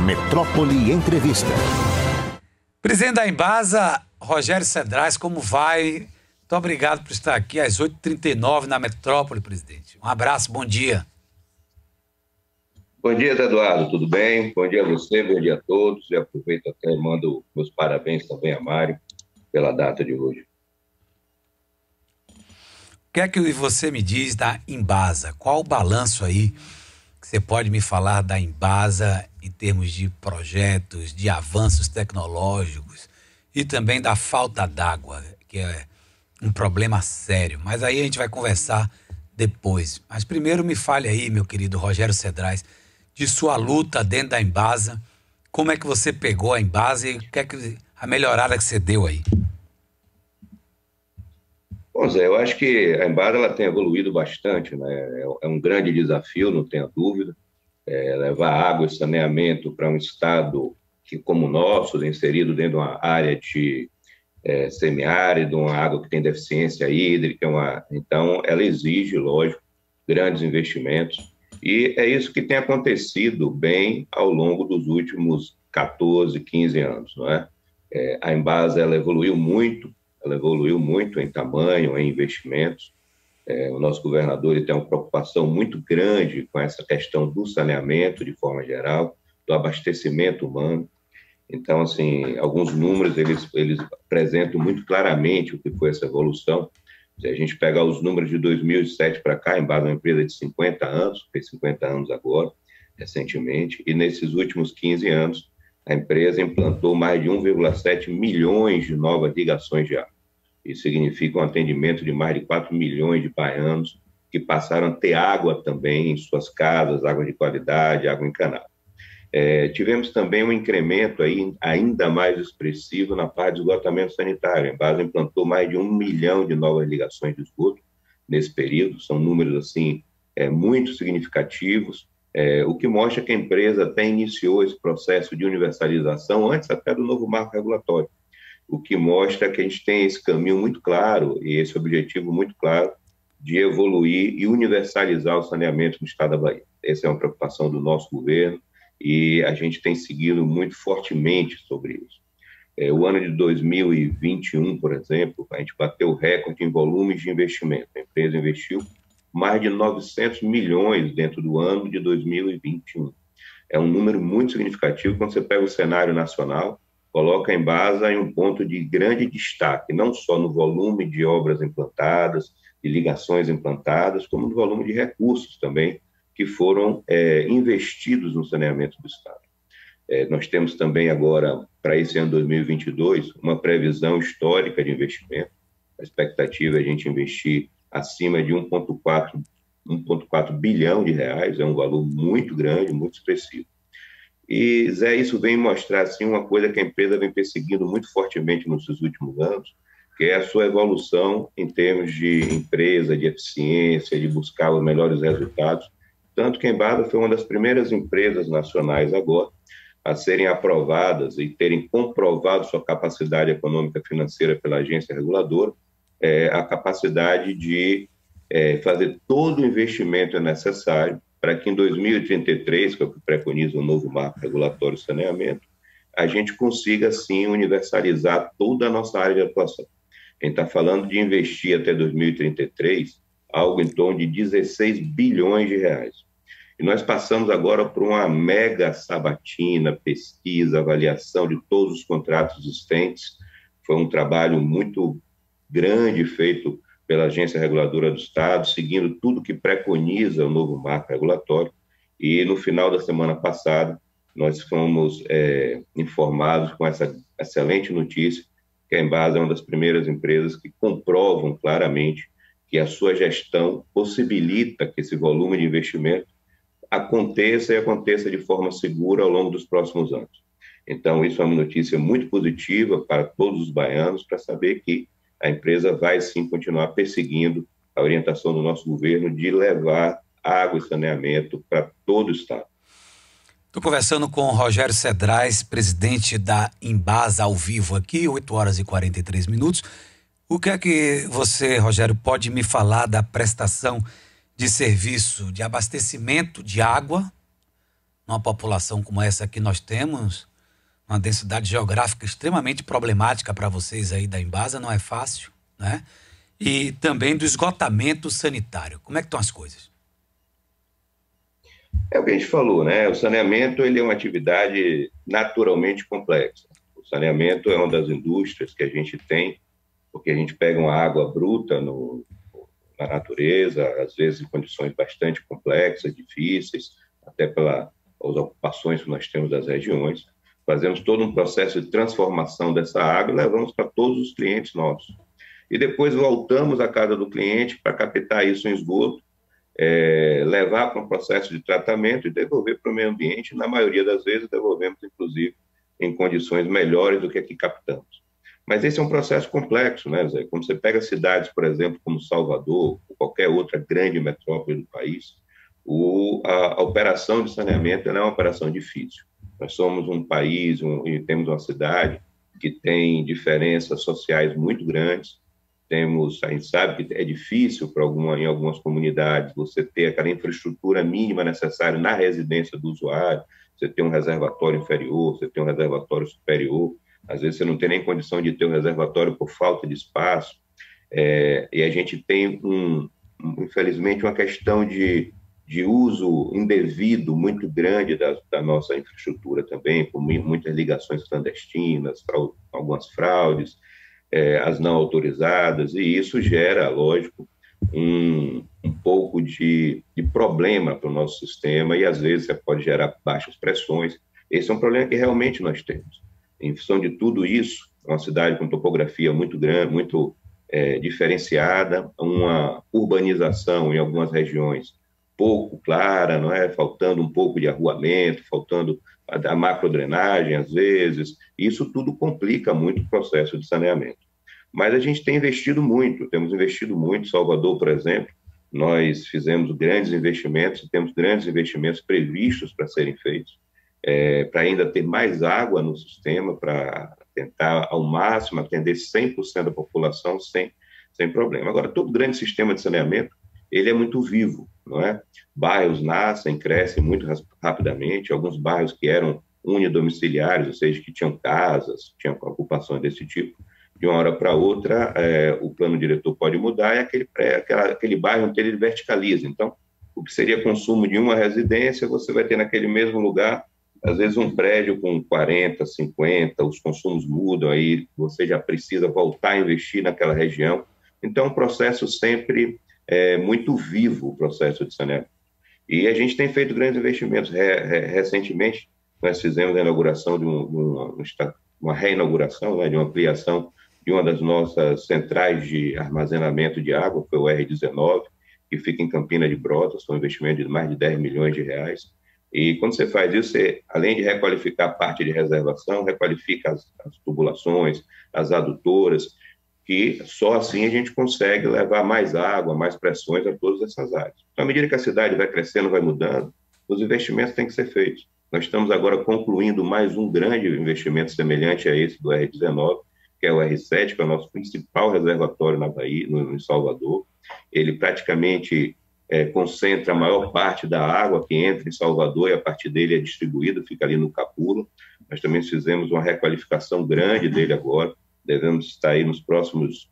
Metrópole Entrevista. Presidente da Embasa, Rogério Cedrais, como vai? Muito obrigado por estar aqui às 8h39 na Metrópole, presidente. Um abraço, bom dia. Bom dia, Eduardo, tudo bem? Bom dia a você, bom dia a todos. E aproveito até e mando meus parabéns também a Mário pela data de hoje. O que é que você me diz da Embasa? Qual o balanço aí que você pode me falar da Embasa em termos de projetos, de avanços tecnológicos e também da falta d'água, que é um problema sério. Mas aí a gente vai conversar depois. Mas primeiro me fale aí, meu querido Rogério Cedrais, de sua luta dentro da Embasa. Como é que você pegou a Embasa e o que é que a melhorada que você deu aí? Bom, Zé, eu acho que a Embasa ela tem evoluído bastante, né? É um grande desafio, não tenha dúvida, levar água e saneamento para um estado que, como o nosso, inserido dentro de uma área de semiárido, uma água que tem deficiência hídrica, então ela exige, lógico, grandes investimentos. E é isso que tem acontecido bem ao longo dos últimos 14, 15 anos, não é? A Embasa ela evoluiu muito em tamanho, em investimentos. O nosso governador ele tem uma preocupação muito grande com essa questão do saneamento, de forma geral, do abastecimento humano. Então, assim, alguns números eles apresentam muito claramente o que foi essa evolução. Se a gente pegar os números de 2007 para cá, a Embasa é uma empresa de 50 anos, fez 50 anos agora, recentemente, e nesses últimos 15 anos, a empresa implantou mais de 1,7 milhões de novas ligações de água. Isso significa um atendimento de mais de 4 milhões de baianos que passaram a ter água também em suas casas, água de qualidade, água encanada. Tivemos também um incremento aí ainda mais expressivo na parte de esgotamento sanitário. A Embasa implantou mais de 1 milhão de novas ligações de esgoto nesse período. São números assim, muito significativos, o que mostra que a empresa até iniciou esse processo de universalização antes até do novo marco regulatório, o que mostra que a gente tem esse caminho muito claro e esse objetivo muito claro de evoluir e universalizar o saneamento no estado da Bahia. Essa é uma preocupação do nosso governo e a gente tem seguido muito fortemente sobre isso. O ano de 2021, por exemplo, a gente bateu o recorde em volumes de investimento. A empresa investiu mais de 900 milhões dentro do ano de 2021. É um número muito significativo quando você pega o cenário nacional, coloca a Embasa em um ponto de grande destaque, não só no volume de obras implantadas, de ligações implantadas, como no volume de recursos também, que foram investidos no saneamento do Estado. Nós temos também agora, para esse ano 2022, uma previsão histórica de investimento. A expectativa é a gente investir acima de 1,4 bilhão de reais, é um valor muito grande, muito expressivo. E, Zé, isso vem mostrar assim, uma coisa que a empresa vem perseguindo muito fortemente nos seus últimos anos, que é a sua evolução em termos de empresa, de eficiência, de buscar os melhores resultados. Tanto que a Embasa foi uma das primeiras empresas nacionais agora a serem aprovadas e terem comprovado sua capacidade econômica financeira pela agência reguladora, a capacidade de fazer todo o investimento necessário para que em 2033, que é o que preconiza o novo marco regulatório de saneamento, a gente consiga, sim, universalizar toda a nossa área de atuação. A gente está falando de investir até 2033 algo em torno de 16 bilhões de reais. E nós passamos agora por uma mega sabatina, pesquisa, avaliação de todos os contratos existentes. Foi um trabalho muito grande feito pela Agência Reguladora do Estado, seguindo tudo que preconiza o novo marco regulatório. E no final da semana passada, nós fomos informados com essa excelente notícia que a Embasa é uma das primeiras empresas que comprovam claramente que a sua gestão possibilita que esse volume de investimento aconteça e aconteça de forma segura ao longo dos próximos anos. Então, isso é uma notícia muito positiva para todos os baianos, para saber que a empresa vai, sim, continuar perseguindo a orientação do nosso governo de levar água e saneamento para todo o estado. Estou conversando com o Rogério Cedrais, presidente da Embasa, ao vivo aqui, 8h43. O que é que você, Rogério, pode me falar da prestação de serviço de abastecimento de água numa população como essa que nós temos, uma densidade geográfica extremamente problemática para vocês aí da Embasa, não é fácil, né? E também do esgotamento sanitário. Como é que estão as coisas? É o que a gente falou, né? O saneamento ele é uma atividade naturalmente complexa. O saneamento é uma das indústrias que a gente tem, porque a gente pega uma água bruta na natureza, às vezes em condições bastante complexas, difíceis, até pelas ocupações que nós temos das regiões. Fazemos todo um processo de transformação dessa água e levamos para todos os clientes nossos. E depois voltamos à casa do cliente para captar isso em esgoto, levar para um processo de tratamento e devolver para o meio ambiente. Na maioria das vezes, devolvemos, inclusive, em condições melhores do que aqui captamos. Mas esse é um processo complexo, né, Zé? Quando você pega cidades, por exemplo, como Salvador, ou qualquer outra grande metrópole do país, a operação de saneamento é uma operação difícil. Nós somos um país e temos uma cidade que tem diferenças sociais muito grandes. A gente sabe que é difícil em algumas comunidades você ter aquela infraestrutura mínima necessária na residência do usuário, você tem um reservatório inferior, você tem um reservatório superior, às vezes você não tem nem condição de ter um reservatório por falta de espaço, e a gente tem, infelizmente, uma questão de uso indevido muito grande da nossa infraestrutura também, com muitas ligações clandestinas, algumas fraudes, as não autorizadas, e isso gera, lógico, um pouco de problema para o nosso sistema, e às vezes você pode gerar baixas pressões. Esse é um problema que realmente nós temos. Em função de tudo isso, uma cidade com topografia muito grande, muito diferenciada, uma urbanização em algumas regiões pouco clara, não é? Faltando um pouco de arruamento, faltando a macrodrenagem, às vezes, isso tudo complica muito o processo de saneamento. Mas a gente tem investido muito, temos investido muito. Salvador, por exemplo, nós fizemos grandes investimentos, temos grandes investimentos previstos para serem feitos, para ainda ter mais água no sistema, para tentar, ao máximo, atender 100% da população sem problema. Agora, todo grande sistema de saneamento, ele é muito vivo, não é? Bairros nascem, crescem muito rapidamente, alguns bairros que eram unidomiciliários, ou seja, que tinham casas, tinham ocupações desse tipo, de uma hora para outra, o plano diretor pode mudar e aquele bairro inteiro ele verticaliza. Então, o que seria consumo de uma residência, você vai ter naquele mesmo lugar, às vezes um prédio com 40, 50, os consumos mudam, aí você já precisa voltar a investir naquela região. Então, o processo sempre muito vivo, o processo de saneamento. E a gente tem feito grandes investimentos. Recentemente, nós fizemos a inauguração de uma reinauguração, né, de uma ampliação de uma das nossas centrais de armazenamento de água, foi o R19, que fica em Campina de Brotas, foi um investimento de mais de 10 milhões de reais. E quando você faz isso, você, além de requalificar a parte de reservação, requalifica as tubulações, as adutoras, que só assim a gente consegue levar mais água, mais pressões a todas essas áreas. Então, à medida que a cidade vai crescendo, vai mudando, os investimentos têm que ser feitos. Nós estamos agora concluindo mais um grande investimento semelhante a esse do R19, que é o R7, que é o nosso principal reservatório na Bahia, em Salvador. Ele praticamente concentra a maior parte da água que entra em Salvador e a partir dele é distribuída, fica ali no Capula. Nós também fizemos uma requalificação grande dele agora, devemos estar aí nos próximos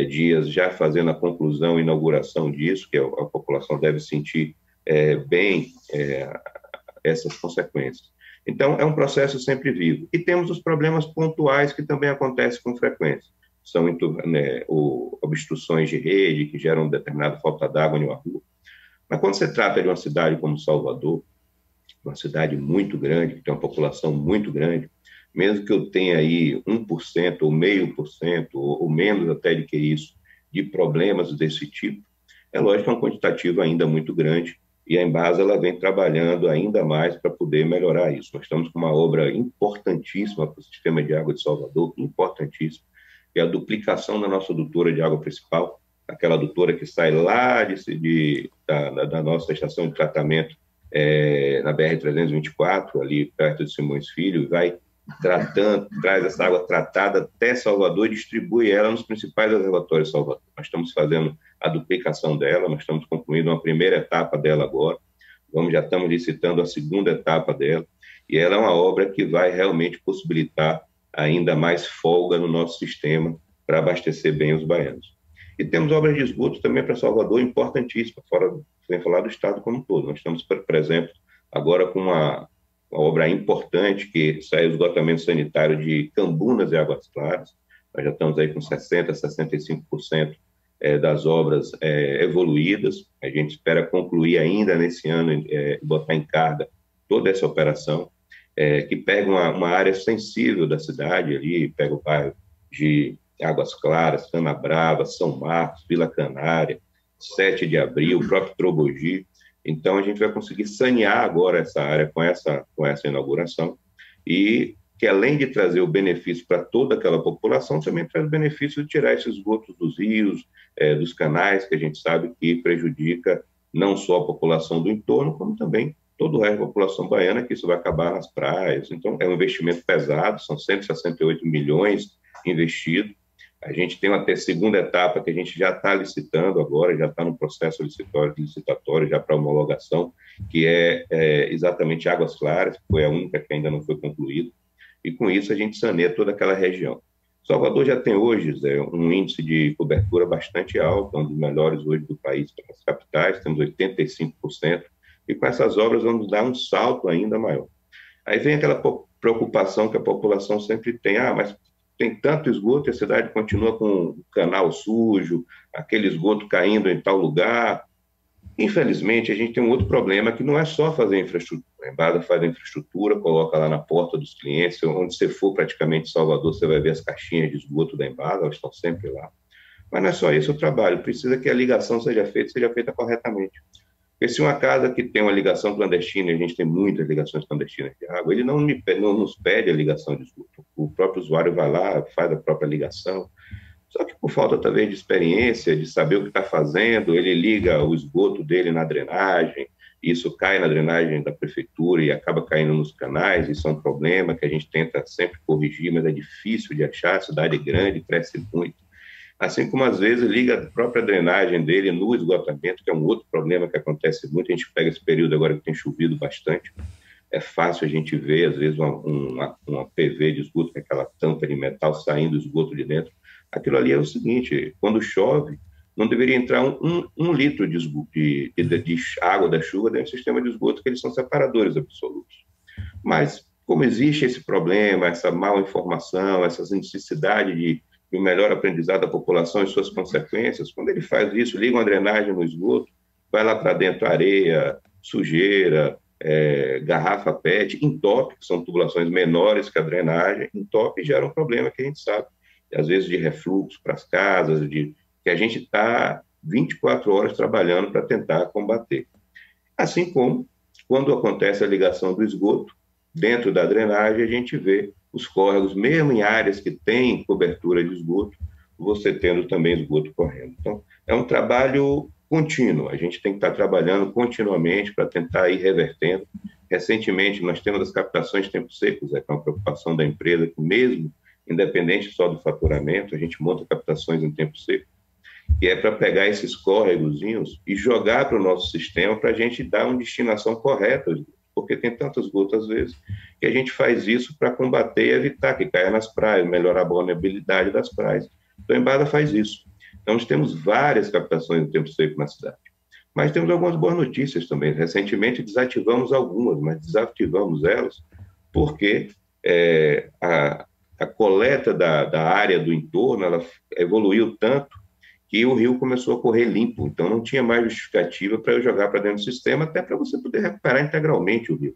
dias já fazendo a conclusão e inauguração disso, que a população deve sentir bem essas consequências. Então, é um processo sempre vivo. E temos os problemas pontuais que também acontecem com frequência. São obstruções de rede que geram determinada falta d'água em uma rua. Mas quando se trata de uma cidade como Salvador, uma cidade muito grande, que tem uma população muito grande, mesmo que eu tenha aí 1% ou 0,5%, ou menos até do que isso, de problemas desse tipo, é lógico que é um quantitativo ainda muito grande, e a Embasa ela vem trabalhando ainda mais para poder melhorar isso. Nós estamos com uma obra importantíssima para o sistema de água de Salvador, importantíssima, que é a duplicação da nossa adutora de água principal, aquela adutora que sai lá da nossa estação de tratamento na BR-324, ali perto de Simões Filho, e vai traz essa água tratada até Salvador e distribui ela nos principais reservatórios de Salvador. Nós estamos fazendo a duplicação dela, nós estamos concluindo uma primeira etapa dela agora. já estamos licitando a segunda etapa dela, e ela é uma obra que vai realmente possibilitar ainda mais folga no nosso sistema para abastecer bem os baianos. E temos obras de esgoto também para Salvador importantíssimas, fora, sem falar do Estado como um todo. Nós estamos, por exemplo, agora com uma obra importante que sai o esgotamento sanitário de Cambunas e Águas Claras. Nós já estamos aí com 60%, 65% das obras evoluídas. A gente espera concluir ainda nesse ano, botar em carga toda essa operação, que pega uma área sensível da cidade ali, pega o bairro de Águas Claras, Canabrava, São Marcos, Vila Canária, 7 de Abril, o próprio Trobogi. Então, a gente vai conseguir sanear agora essa área com essa inauguração, e que, além de trazer o benefício para toda aquela população, também traz o benefício de tirar esses esgotos dos rios, dos canais, que a gente sabe que prejudica não só a população do entorno, como também todo o resto da população baiana, que isso vai acabar nas praias. Então, é um investimento pesado, são 168 milhões investidos. A gente tem uma segunda etapa que a gente já está licitando agora, já está no processo licitatório já para homologação, que é exatamente Águas Claras, que foi a única que ainda não foi concluída, e com isso a gente saneia toda aquela região. Salvador já tem hoje, Zé, um índice de cobertura bastante alto, um dos melhores hoje do país para as capitais, temos 85%, e com essas obras vamos dar um salto ainda maior. Aí vem aquela preocupação que a população sempre tem, mas tem tanto esgoto e a cidade continua com o canal sujo, aquele esgoto caindo em tal lugar. Infelizmente, a gente tem um outro problema que não é só fazer infraestrutura. A Embasa faz a infraestrutura, coloca lá na porta dos clientes, onde você for praticamente em Salvador, você vai ver as caixinhas de esgoto da Embasa, elas estão sempre lá. Mas não é só esse o trabalho, precisa que a ligação seja feita corretamente. Porque se uma casa que tem uma ligação clandestina, e a gente tem muitas ligações clandestinas de água, ele não nos pede a ligação de esgoto. O próprio usuário vai lá, faz a própria ligação. Só que por falta, talvez, de experiência, de saber o que está fazendo, ele liga o esgoto dele na drenagem, isso cai na drenagem da prefeitura e acaba caindo nos canais. Isso é um problema que a gente tenta sempre corrigir, mas é difícil de achar, a cidade é grande, cresce muito. Assim como, às vezes, liga a própria drenagem dele no esgotamento, que é um outro problema que acontece muito. A gente pega esse período agora que tem chovido bastante, é fácil a gente ver, às vezes, uma PV de esgoto, com aquela tampa de metal saindo do esgoto de dentro. Aquilo ali é o seguinte, quando chove, não deveria entrar um litro de água da chuva dentro do sistema de esgoto, que eles são separadores absolutos. Mas, como existe esse problema, essa mal informação, essa necessidade de o melhor aprendizado da população e suas consequências, quando ele faz isso, liga uma drenagem no esgoto, vai lá para dentro areia, sujeira, garrafa PET, entope, que são tubulações menores que a drenagem, entope, gera um problema que a gente sabe, às vezes de refluxo para as casas, que a gente está 24 horas trabalhando para tentar combater. Assim como, quando acontece a ligação do esgoto, dentro da drenagem, a gente vê os córregos, mesmo em áreas que têm cobertura de esgoto, você tendo também esgoto correndo. Então, é um trabalho contínuo, a gente tem que estar trabalhando continuamente para tentar ir revertendo. Recentemente, nós temos as captações de tempo seco, que é uma preocupação da empresa, que mesmo independente só do faturamento, a gente monta captações em tempo seco, que é para pegar esses córregozinhos e jogar para o nosso sistema para a gente dar uma destinação correta, porque tem tanto esgoto às vezes, que a gente faz isso para combater e evitar que caia nas praias, melhorar a vulnerabilidade das praias. Então, a Embasa faz isso. Então, nós temos várias captações em tempo seco na cidade. Mas temos algumas boas notícias também. Recentemente, desativamos algumas, mas desativamos elas porque a coleta da área do entorno ela evoluiu tanto que o rio começou a correr limpo, então não tinha mais justificativa para eu jogar para dentro do sistema, até para você poder recuperar integralmente o rio.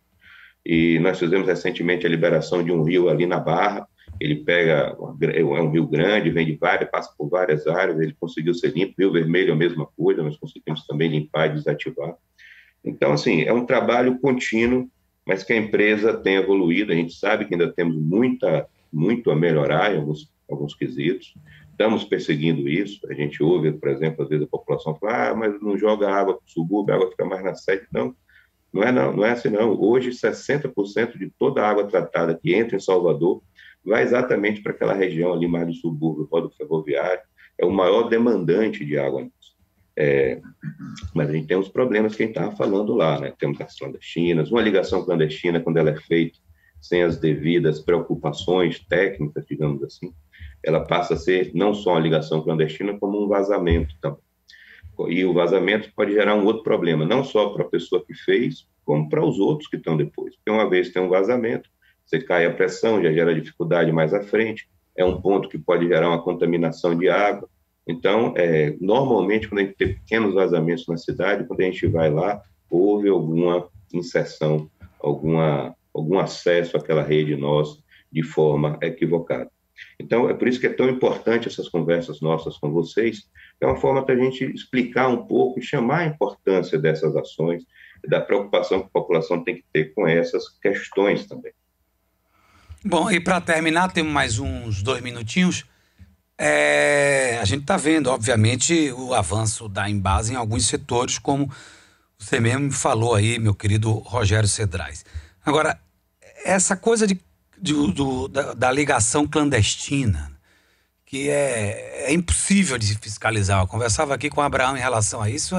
E nós fizemos recentemente a liberação de um rio ali na Barra, ele pega, é um rio grande, vem de várias, passa por várias áreas, ele conseguiu ser limpo, Rio Vermelho é a mesma coisa, nós conseguimos também limpar e desativar. Então, assim, é um trabalho contínuo, mas que a empresa tem evoluído, a gente sabe que ainda temos muito a melhorar em alguns quesitos, estamos perseguindo isso, a gente ouve, por exemplo, às vezes a população fala, mas não joga água para o subúrbio, a água fica mais na sede. Não é assim não. Hoje, 60% de toda a água tratada que entra em Salvador vai exatamente para aquela região ali mais do subúrbio, rodo ferroviário, é o maior demandante de água. Mas a gente tem os problemas que a gente estava falando lá, né? Temos as clandestinas, uma ligação clandestina, quando ela é feita sem as devidas preocupações técnicas, digamos assim, ela passa a ser não só uma ligação clandestina, como um vazamento também. E o vazamento pode gerar um outro problema, não só para a pessoa que fez, como para os outros que estão depois. Porque uma vez que tem um vazamento, você cai a pressão, já gera dificuldade mais à frente, é um ponto que pode gerar uma contaminação de água. Então, normalmente, quando a gente tem pequenos vazamentos na cidade, quando a gente vai lá, houve alguma inserção, algum acesso àquela rede nossa de forma equivocada. Então, é por isso que é tão importante essas conversas nossas com vocês, é uma forma para a gente explicar um pouco e chamar a importância dessas ações, da preocupação que a população tem que ter com essas questões também. Bom, e para terminar, temos mais uns 2 minutinhos. A gente está vendo, obviamente, o avanço da Embasa em alguns setores, como você mesmo falou aí, meu querido Rogério Cedrais. Agora, essa coisa da ligação clandestina, que é impossível de se fiscalizar. Eu conversava aqui com o Abraão em relação a isso,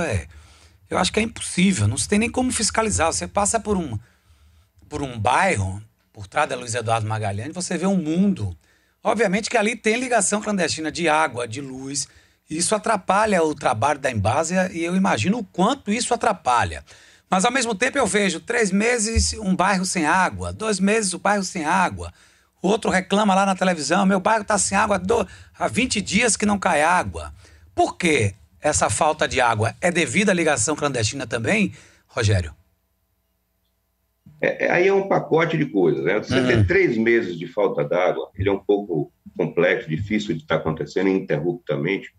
eu acho que é impossível, não se tem nem como fiscalizar. Você passa por um bairro, por trás da Luiz Eduardo Magalhães, você vê um mundo. Obviamente que ali tem ligação clandestina de água, de luz, e isso atrapalha o trabalho da Embasa e eu imagino o quanto isso atrapalha. Mas, ao mesmo tempo, eu vejo 3 meses um bairro sem água, 2 meses o bairro sem água. O outro reclama lá na televisão, meu bairro está sem água há 20 dias que não cai água. Por quê? Essa falta de água é devido à ligação clandestina também, Rogério? Aí é um pacote de coisas, né? Você ter 3 meses de falta d'água, ele é um pouco complexo, difícil de estar acontecendo ininterruptamente,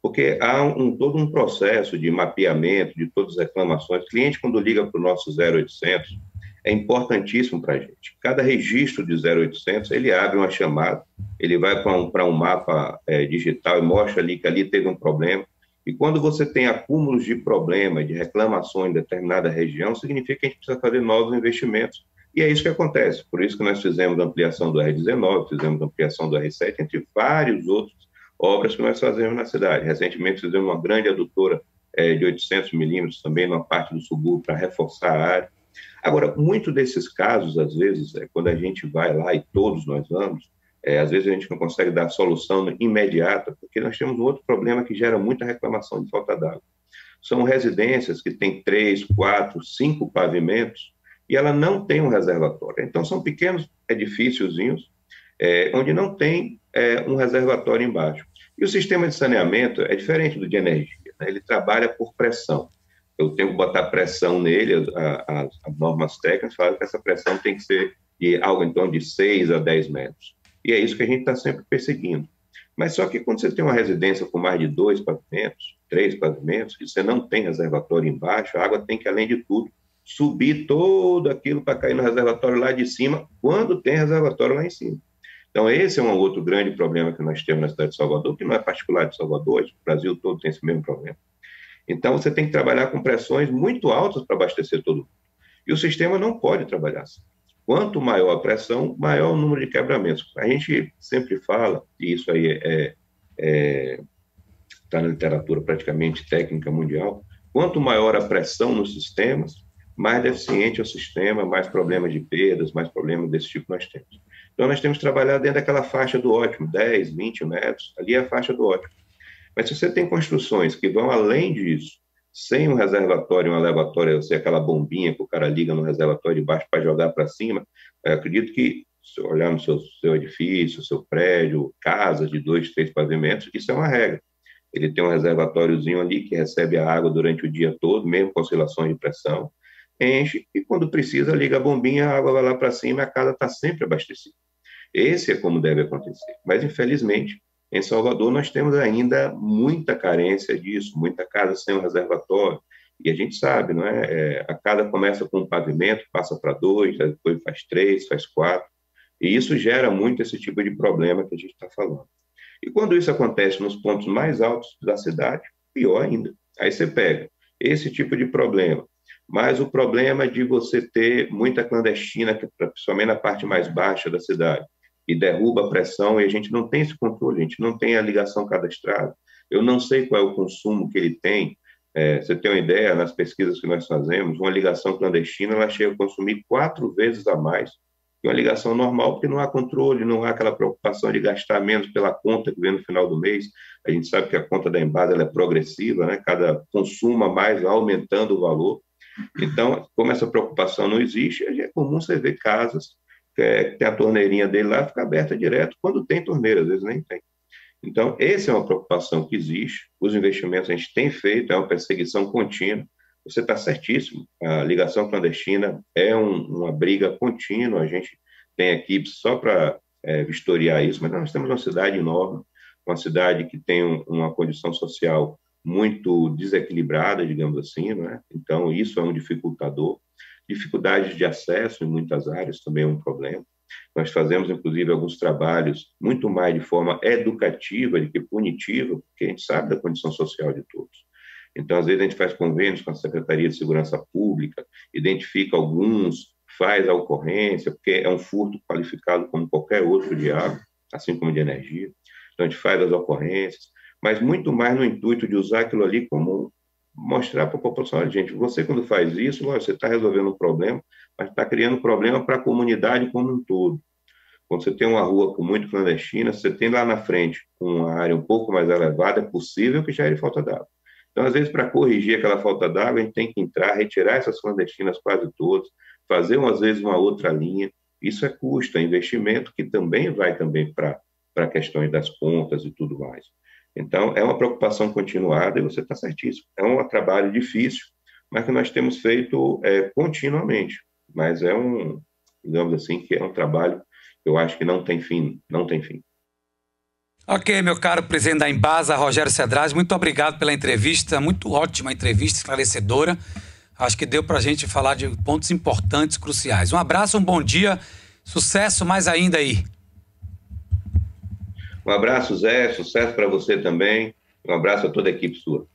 porque há todo um processo de mapeamento de todas as reclamações. O cliente, quando liga para o nosso 0800, é importantíssimo para a gente. Cada registro de 0800, ele abre uma chamada, ele vai para um mapa digital e mostra ali que ali teve um problema. E quando você tem acúmulos de problema, de reclamações em determinada região, significa que a gente precisa fazer novos investimentos. E é isso que acontece. Por isso que nós fizemos a ampliação do R19, fizemos a ampliação do R7, entre vários outros obras que nós fazemos na cidade. Recentemente fizemos uma grande adutora de 800 milímetros também numa parte do subúrbio para reforçar a área. Agora, muito desses casos, às vezes, quando a gente vai lá e todos nós vamos, às vezes a gente não consegue dar solução imediata, porque nós temos um outro problema que gera muita reclamação de falta d'água. São residências que têm 3, 4, 5 pavimentos e ela não tem um reservatório. Então, são pequenos edifíciozinhos onde não tem um reservatório embaixo. E o sistema de saneamento é diferente do de energia, né? Ele trabalha por pressão. Eu tenho que botar pressão nele, as normas técnicas falam que essa pressão tem que ser de algo em torno de 6 a 10 metros. E é isso que a gente está sempre perseguindo. Mas só que quando você tem uma residência com mais de 2 pavimentos, 3 pavimentos, e você não tem reservatório embaixo, a água tem que, além de tudo, subir todo aquilo para cair no reservatório lá de cima, quando tem reservatório lá em cima. Então, esse é um outro grande problema que nós temos na cidade de Salvador, que não é particular de Salvador, o Brasil todo tem esse mesmo problema. Então, você tem que trabalhar com pressões muito altas para abastecer todo mundo. E o sistema não pode trabalhar assim. Quanto maior a pressão, maior o número de quebramentos. A gente sempre fala, e isso aí está na literatura praticamente técnica mundial, quanto maior a pressão nos sistemas, mais deficiente é o sistema, mais problemas de perdas, mais problemas desse tipo nós temos. Então, nós temos que trabalhar dentro daquela faixa do ótimo, 10, 20 metros, ali é a faixa do ótimo. Mas se você tem construções que vão além disso, sem um reservatório, uma levatória, ou seja, aquela bombinha que o cara liga no reservatório de baixo para jogar para cima, eu acredito que, se olhar no seu edifício, seu prédio, casas de 2, 3 pavimentos, isso é uma regra. Ele tem um reservatóriozinho ali que recebe a água durante o dia todo, mesmo com oscilações de pressão, enche e quando precisa liga a bombinha, a água vai lá para cima e a casa está sempre abastecida. Esse é como deve acontecer. Mas, infelizmente, em Salvador, nós temos ainda muita carência disso, muita casa sem um reservatório. E a gente sabe, não é? A casa começa com um pavimento, passa para 2, depois faz 3, faz 4. E isso gera muito esse tipo de problema que a gente está falando. E quando isso acontece nos pontos mais altos da cidade, pior ainda. Aí você pega esse tipo de problema, mas o problema de você ter muita clandestina, principalmente na parte mais baixa da cidade, e derruba a pressão, e a gente não tem esse controle, a gente não tem a ligação cadastrada. Eu não sei qual é o consumo que ele tem, Você tem uma ideia, nas pesquisas que nós fazemos, uma ligação clandestina ela chega a consumir 4 vezes a mais que uma ligação normal, porque não há controle, não há aquela preocupação de gastar menos pela conta que vem no final do mês. A gente sabe que a conta da Embasa ela é progressiva, né? Cada consumo a mais vai aumentando o valor. Então, como essa preocupação não existe, é comum você ver casas que tem a torneirinha dele lá, fica aberta direto, quando tem torneira, às vezes nem tem. Então, essa é uma preocupação que existe, os investimentos a gente tem feito, é uma perseguição contínua, você está certíssimo, a ligação clandestina é uma briga contínua, a gente tem equipes só para vistoriar isso, mas nós temos uma cidade enorme, uma cidade que tem uma condição social muito desequilibrada, digamos assim, né? Então isso é um dificultador. Dificuldades de acesso em muitas áreas também é um problema. Nós fazemos, inclusive, alguns trabalhos muito mais de forma educativa do que punitiva, porque a gente sabe da condição social de todos. Então, às vezes, a gente faz convênios com a Secretaria de Segurança Pública, identifica alguns, faz a ocorrência, porque é um furto qualificado como qualquer outro de água, assim como de energia. Então, a gente faz as ocorrências, mas muito mais no intuito de usar aquilo ali como mostrar para a população, gente, você quando faz isso, você está resolvendo um problema, mas está criando um problema para a comunidade como um todo. Quando você tem uma rua muito clandestina, você tem lá na frente uma área um pouco mais elevada, é possível que gere falta d'água. Então, às vezes, para corrigir aquela falta d'água, a gente tem que entrar, retirar essas clandestinas quase todas, fazer, às vezes, uma outra linha. Isso é custo, é investimento que também vai também para questões das contas e tudo mais. Então, é uma preocupação continuada e você está certíssimo. É um trabalho difícil, mas que nós temos feito continuamente. Mas digamos assim, que é um trabalho que eu acho que não tem fim, não tem fim. Ok, meu caro presidente da Embasa, Rogério Cedrais, muito obrigado pela entrevista, muito ótima entrevista, esclarecedora. Acho que deu para a gente falar de pontos importantes, cruciais. Um abraço, um bom dia, sucesso mais ainda aí. Um abraço, Zé, sucesso para você também. Um abraço a toda a equipe sua.